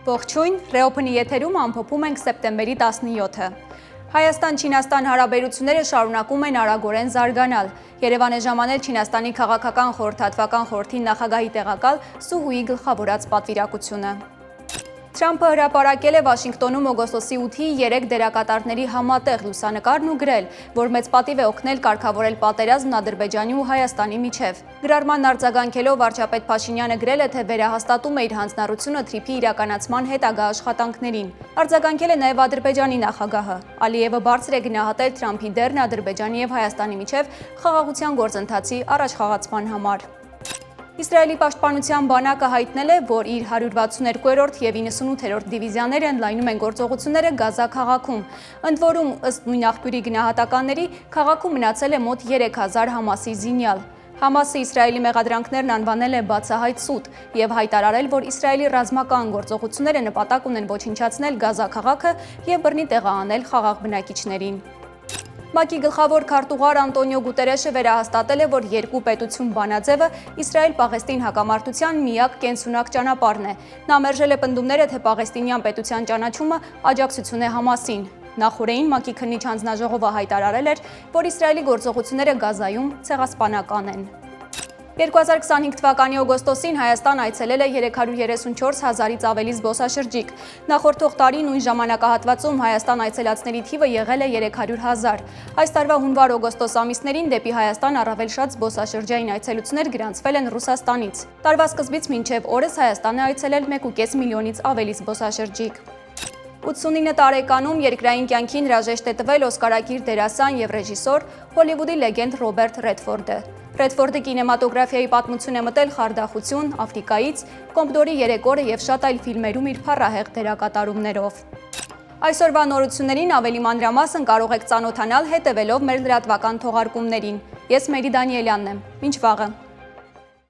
Ողջույն, Reopen-ի եթերում ամփոփում ենք սեպտեմբերի 17-ը։ Հայաստան-Չինաստան հարաբերությունները շարունակում են արագորեն զարգանալ։ Երևան է ժամանել Չինաստանի քաղաքական խորհրդատվական խորհրդի նախագահի տեղակալ Սու Հուի գլխավորած պատվիրակությունը։ Թրամփը հրապարակել է Վաշինգտոնում օգոստոսի 8-ի 3 դերակատարների համատեղ լուսանկարն ու գրել, որ մեծ պատիվ է օգնել կարգավորել պատերազմն Ադրբեջանի ու Հայաստանի միջև։ Գրառմանն արձագանքելով վարչապետ Փաշինյանը գրել է, թե վերահաստատում է իր հանձնառությունը թրիփի իրականացման հետագա աշխատանքներին։ Արձագանքել է նաև Ադրբեջանի նախագահը։ Ալիևը բարձր է գնահատել Թրամփի դերն Ադրբեջանի եւ Հայաստանի միջև խաղաղության գործընթացի առաջխաղացման համար։ Իսրայելի պաշտպանության բանակը հայտնել է, որ իր 162-րդ եւ 98-րդ դիվիզիաները ընդլայնում են գործողությունները Գազա քաղաքում։ Ընդ որում, ըստ նույն աղբյուրի գնահատականների, քաղաքում մնացել է մոտ 3000 Համասի զինյալ։ Համասը Իսրայելի մեղադրանքներն անվանել է բացահայտ սուտ եւ հայտարարել, որ Իսրայելի ռազմական գործողությունները նպատակ ունեն ոչնչացնել Գազա քաղաքը եւ բռնի տեղահանել խաղաղ բնակիչներին։ ՄԱԿ-ի գլխավոր քարտուղար Անտոնիո Գուտերեշը վերահաստատել է, որ երկու պետություն բանաձևը Իսրայել-Պաղեստին հակամարտության միակ կենսունակ ճանապարհն է։ Նա մերժել է պնդումները, թե Պաղեստինյան պետության ճանաչումը աջակցություն է Համասին։ Նախորդին ՄԱԿ-ի քննիչ հանձնաժողովը հայտարարել էր, որ Իսրայելի գործողությունները Գազայում ցեղասպանական են։ 2025 թվականի օգոստոսին Հայաստան այցելել է 334 հազարից ավելի զբոսաշրջիկ։ Նախորդող տարի նույն ժամանակահատվածում Հայաստան այցելածների թիվը եղել է 300 հազար։ Այս տարվա հունվար-օգոստոս ամիսներին դեպի Հայաստան առավել շատ զբոսաշրջային այցելություններ գրանցվել են Ռուսաստանից։ Տարվա սկզբից մինչև օրս Հայաստան է այցելել 1.5 միլիոնից ավելի զբոսաշրջիկ։ 89 տարեկանում երկրային կյանքին հրաժեշտ է տվել օսկարակիր դերասան եւ ռեժիսոր Հոլիվուդի լեգենդ Ռոբերտ Ռեդֆորդը։ Ռեդֆորդը կինեմատոգրաֆիայի պատմություն է մտել Խարդախություն, Աֆրիկայից, Կոմպդորի 3 օրը եւ շատ այլ ֆիլմերում իր փառահեղ դերակատարումներով։ Այսօրվա նորություններին ավելի մանրամասն կարող եք ծանոթանալ հետևելով մեր լրատվական թողարկումներին։ Ես Մերի Դանիելյանն եմ։ Մինչ վաղը։